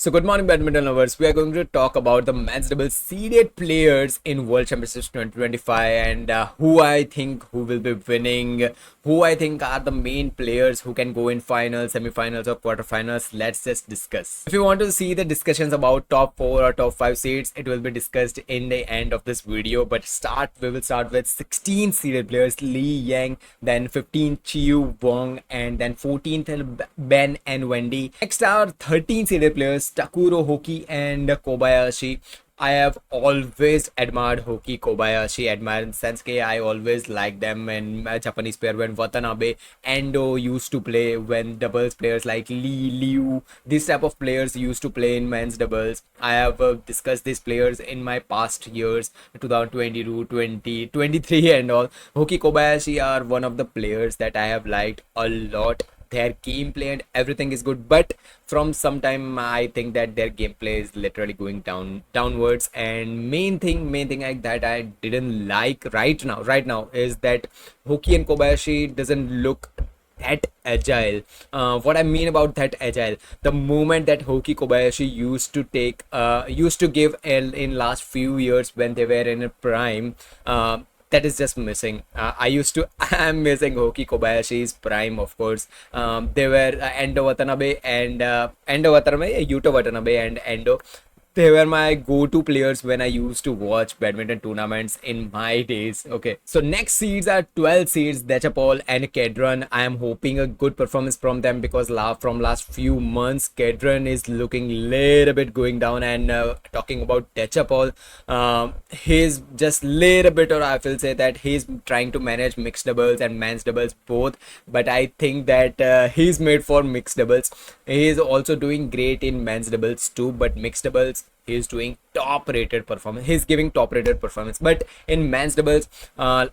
So good morning, badminton lovers. We are going to talk about the men's double seeded players in World Championships 2025 and who I think who will be winning, who I think are the main players who can go in finals, semi-finals or quarterfinals. Let's just discuss. If you want to see the discussions about top 4 or top 5 seeds, it will be discussed in the end of this video. But we will start with 16 seeded players: Li Yang, then 15 Chiu Wong, and then 14th Ben and Wendy. Next are 13 seeded players: Takuro Hoki and Kobayashi. I have always admired Hoki Kobayashi, admired in the sense that I always liked them in Japanese pair when Watanabe, Endo used to play, when doubles players like Lee, Liu, this type of players used to play in men's doubles. I have discussed these players in my past years, 2022, 2023 and all. Hoki Kobayashi are one of the players that I have liked a lot. Their gameplay and everything is good, but from some time I think that their gameplay is literally going downwards. And main thing like that I didn't like right now is that Hoki and Kobayashi doesn't look that agile. What I mean about that agile, the movement that Hoki Kobayashi used to give in last few years when they were in a prime, that is just missing. I'm missing Hoki Kobayashi's prime, of course. They were Endo Watanabe, Yuto Watanabe, and Endo. They were my go-to players when I used to watch badminton tournaments in my days. Okay, so next seeds are 12 seeds: Dechapol and Kedron. I am hoping a good performance from them because from last few months, Kedron is looking little bit going down. And talking about Dechapol, he's just little bit, or I will say that he's trying to manage mixed doubles and men's doubles both. But I think that he's made for mixed doubles. He is also doing great in men's doubles too, but mixed doubles he's doing top rated performance, he's giving top rated performance. But in men's doubles,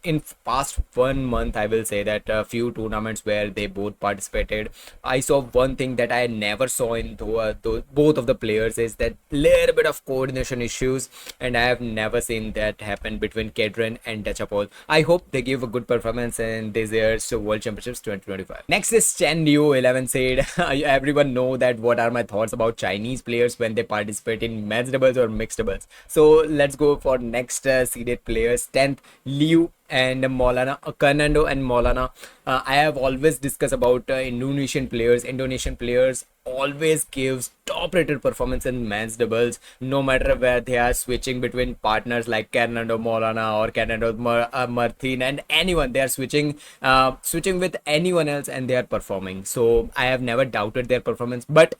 in past 1 month, I will say that a few tournaments where they both participated, I saw one thing that I never saw in both of the players, is that little bit of coordination issues, and I have never seen that happen between Kedron and Dechapol. I hope they give a good performance in this year's World Championships 2025. Next is Chen Liu, 11 seed. Everyone know that what are my thoughts about Chinese players when they participate in men's doubles or mixed doubles. So let's go for next seeded players. 10th, Liu and Maulana, Fernando and Maulana. I have always discussed about Indonesian players. Indonesian players always gives top rated performance in men's doubles, no matter where they are switching between partners like Fernando Maulana or Fernando Martin and anyone. They are switching with anyone else and they are performing. So I have never doubted their performance, but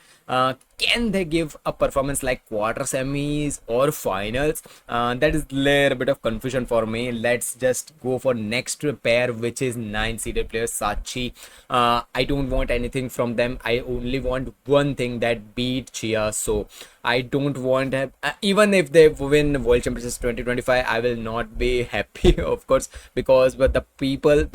can they give a performance like quarter semis or finals? That is little bit of confusion for me. Let's just go for next pair, which is 9 seeded players, Sachi. I don't want anything from them. I only want one thing, that beat Chia. So I don't want even if they win World Championships 2025, I will not be happy, of course, because but the people,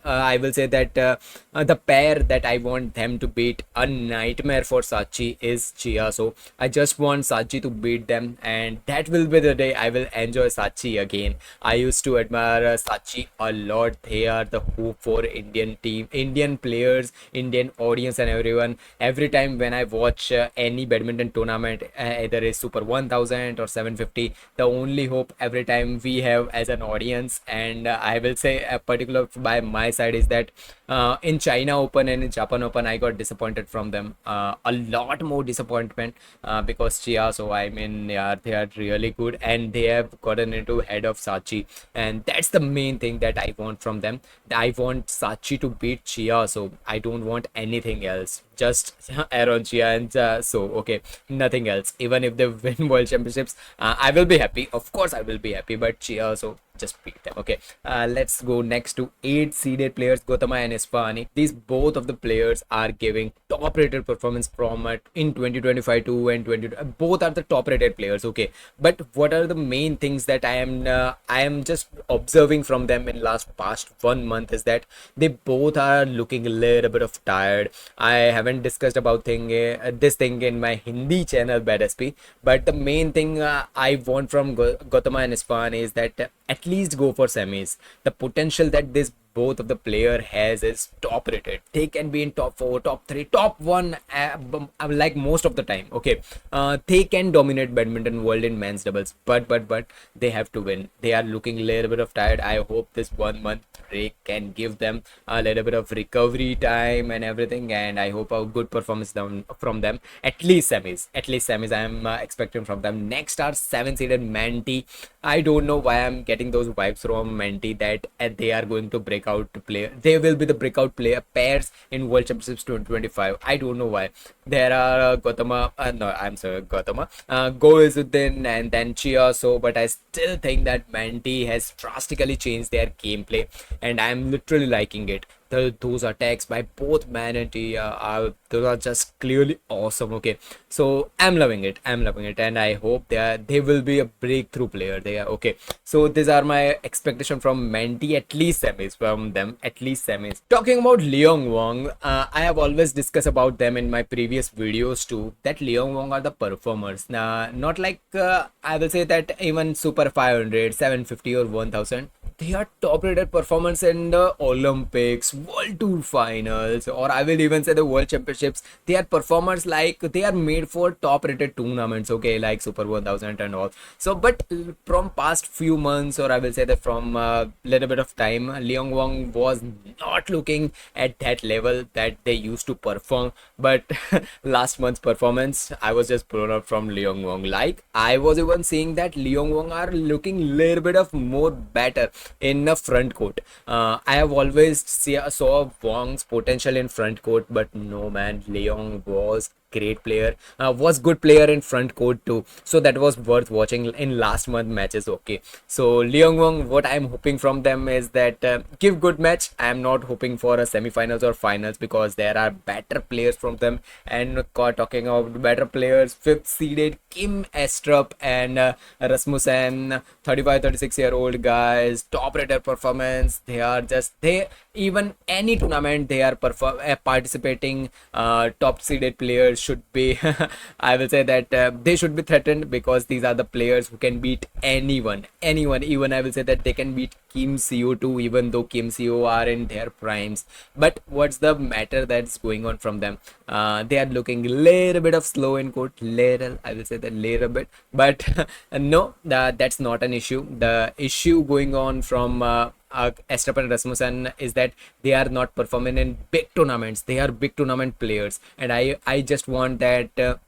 I will say that the pair that I want them to beat, a nightmare for Sachi, is Chia. So I just want Sachi to beat them, and that will be the day I will enjoy Sachi again. I used to admire Sachi a lot. They are the hope for Indian team, Indian players, Indian audience, and everyone. Every time when I watch any badminton tournament, either a Super 1000 or 750, the only hope every time we have as an audience, and I will say a particular by my side, is that in China Open and in Japan Open, I got disappointed from them. A lot more disappointment because Chia. So I mean, yeah, they are really good and they have gotten into head of Sachi, and that's the main thing that I want from them. I want Sachi to beat Chia, so I don't want anything else. Just Aaron Chia, and so okay, nothing else. Even if they win World Championships, I will be happy. Of course, I will be happy. But Chia also, just beat them. Okay, let's go next to 8 seeded players, Gautama and Isfahani. These both of the players are giving top rated performance from in 2025 too, and 20 both are the top rated players. Okay, but what are the main things that I am just observing from them in past 1 month is that they both are looking a little bit of tired. I haven't discussed about this thing in my Hindi channel Bad SP, but the main thing I want from Gautama and Isfahani is that at least go for semis. The potential that this both of the player has is top rated. They can be in top 4, top 3, top 1, like most of the time. Okay, they can dominate badminton world in men's doubles, but they have to win. They are looking a little bit of tired. I hope this 1 month break can give them a little bit of recovery time and everything, and I hope a good performance down from them. At least semis, I am expecting from them. Next are 7 seeded Manti. I don't know why I'm getting those vibes from Manti that they are going to break out to play. They will be the breakout player pairs in World Championships 2025. I don't know why. There are Gautama, no, I'm sorry, Gautama, Go Izzuddin, and then Chia. So, but I still think that Manti has drastically changed their gameplay, and I'm literally liking it. Those attacks by both Man and Tia those are just clearly awesome. Okay, so I'm loving it, and I hope they will be a breakthrough player. They are okay. So these are my expectation from Manti, at least semis from them, at least semis. Talking about Leong Wong, I have always discussed about them in my previous videos too, that Leong Wong are the performers. Not like I will say that even Super 500, 750 or 1000. They are top rated performance in the Olympics, World Tour finals, or I will even say the World Championships. They are performers like they are made for top rated tournaments, okay, like Super 1000 and all. So, but from past few months, or I will say that from a little bit of time, Leong Wong was not looking at that level that they used to perform. But last month's performance, I was just blown up from Leong Wong. Like I was even seeing that Leong Wong are looking little bit of more better in the front court. I have always saw Wong's potential in front court, but no man, Leong was great player, was good player in front court too, so that was worth watching in last month matches. Okay, so Leong Wong, what I'm hoping from them is that give good match. I'm not hoping for a semi-finals or finals because there are better players from them. And talking about better players, 5th seeded Kim Estrup and Rasmussen, 35-36-year-old guys, top rated performance. They even any tournament they are participating, top seeded players should be I will say that they should be threatened, because these are the players who can beat anyone. Even I will say that they can beat Kim Seo too, even though Kim Seo are in their primes. But what's the matter that's going on from them? They are looking a little bit of slow in court, little, I will say that little bit, but no, that's not an issue. The issue going on from Estrup and Rasmussen is that they are not performing in big tournaments. They are big tournament players, and I just want that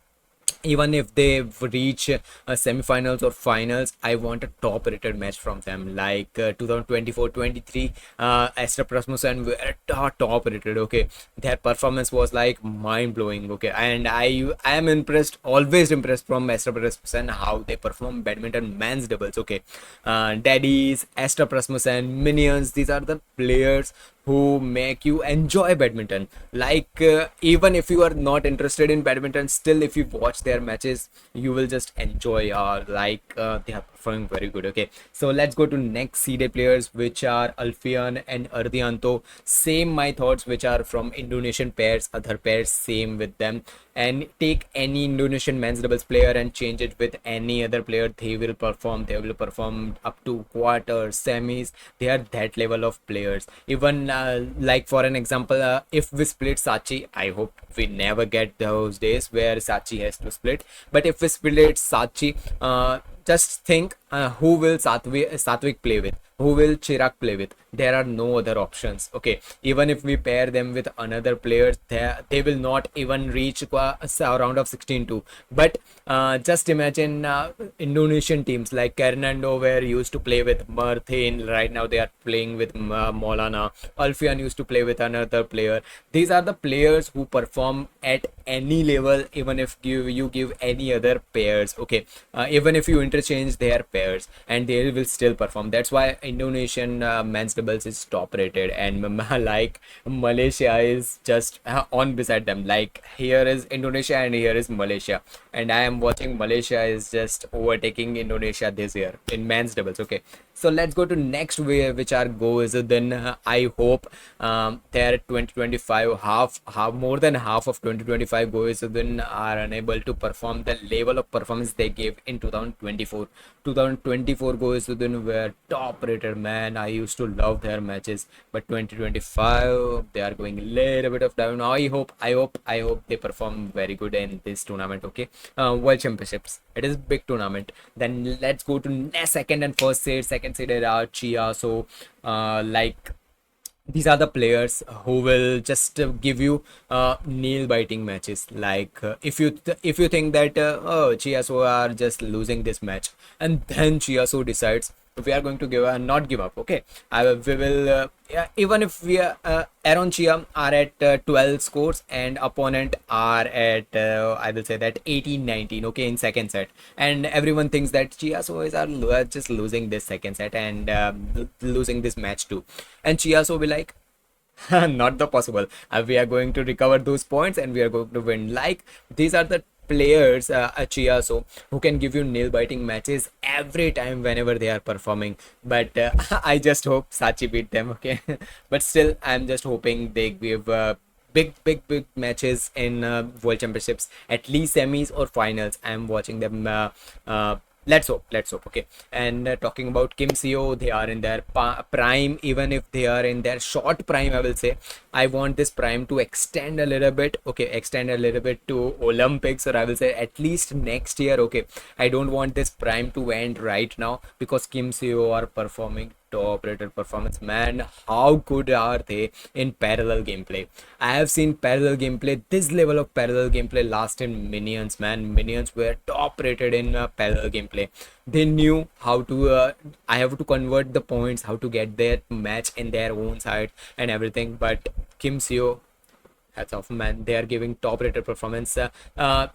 even if they reach semi-finals or finals, I want a top rated match from them, like 2024-23 Estrup Rasmussen were top rated. Okay, their performance was like mind-blowing. Okay, and I am impressed, always impressed from Estrup Rasmussen how they perform badminton men's doubles. Okay, Daddies, Estrup Rasmussen, Minions, these are the players who make you enjoy badminton. Like even if you are not interested in badminton, still if you watch their matches, you will just enjoy. They are performing very good. Okay, so let's go to next seeded players, which are Alfian and Ardianto. Same my thoughts, which are from Indonesian pairs, other pairs, same with them. And take any Indonesian men's doubles player and change it with any other player, they will perform. They will perform up to quarters, semis. They are that level of players. Even like for an example, if we split Sachi, I hope we never get those days where Sachi has to split. But if we split Sachi, just think who will Satvik play with? Who will Chirag play with? There are no other options. Okay, even if we pair them with another player, they will not even reach a round of 16 too. But just imagine Indonesian teams like Fernando were used to play with Martin. Right now they are playing with Maulana. Alfian used to play with another player. These are the players who perform at any level, even if you give any other pairs. Okay, even if you interchange their pairs, and they will still perform. That's why Indonesian men's doubles is top rated, and like Malaysia is just on beside them. Like here is Indonesia and here is Malaysia, and I am watching Malaysia is just overtaking Indonesia this year in men's doubles. Okay, So let's go to next way, which are goals. Then I hope their 2025 half more than half of 2025 goals then are unable to perform the level of performance they gave in 2024. 2024 goals then were top rated, man. I used to love their matches, but 2025 they are going a little bit of down. I hope they perform very good in this tournament. Okay, World Championships. It is big tournament. Then let's go to second and first seed. Second seed are Chia. So, like these are the players who will just give you nail biting matches. Like if you think that oh, Chiasso are just losing this match, and then Chiasso decides we are going to give not give up. Okay, we will yeah, even if we are Aaron Chia are at 12 scores and opponent are at I will say that 18-19. Okay, in second set, and everyone thinks that Chiasso is are just losing this second set and losing this match too, and Chiasso will like not the possible. We are going to recover those points and we are going to win. Like these are the players, Chia, so who can give you nail biting matches every time whenever they are performing. But I just hope Sachi beat them. Okay, but still, I'm just hoping they give. Big matches in World Championships, at least semis or finals. I'm watching them. Let's hope. Okay, and talking about Kim Seo, they are in their prime. Even if they are in their short prime, I will say I want this prime to extend a little bit. Okay, extend a little bit to Olympics, or I will say at least next year. Okay, I don't want this prime to end right now because Kim Seo are performing top rated performance, man. How good are they in parallel gameplay? I have seen parallel gameplay, this level of parallel gameplay last in Minions, man. Minions were top rated in parallel gameplay. They knew how to I have to convert the points, how to get their match in their own side and everything. But Kim Seo, hats off, man. They are giving top rated performance.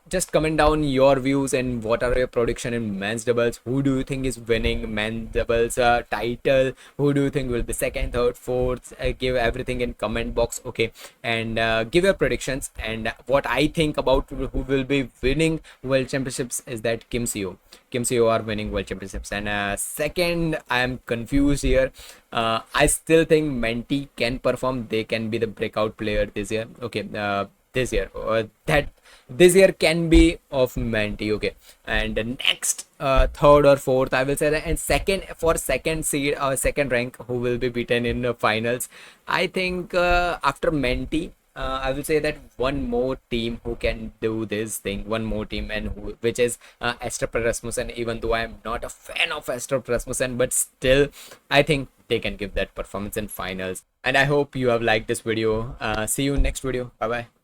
Just comment down your views and what are your prediction in men's doubles. Who do you think is winning men's doubles title? Who do you think will be second, third, fourth? Give everything in comment box. Okay, and give your predictions. And what I think about who will be winning world championships is that Kim Seo. Kim Seo are winning world championships. And second, I am confused here. I still think Menti can perform. They can be the breakout player this year. Okay, this year that this year can be of Menti. Okay, and the next third or fourth, I will say that, and second for second seed or second rank, who will be beaten in the finals. I think after Menti. I will say that one more team who can do this thing, one more team, and which is Astrup Rasmussen. Even though I am not a fan of Astrup Rasmussen, but still, I think they can give that performance in finals. And I hope you have liked this video. See you in next video. Bye bye.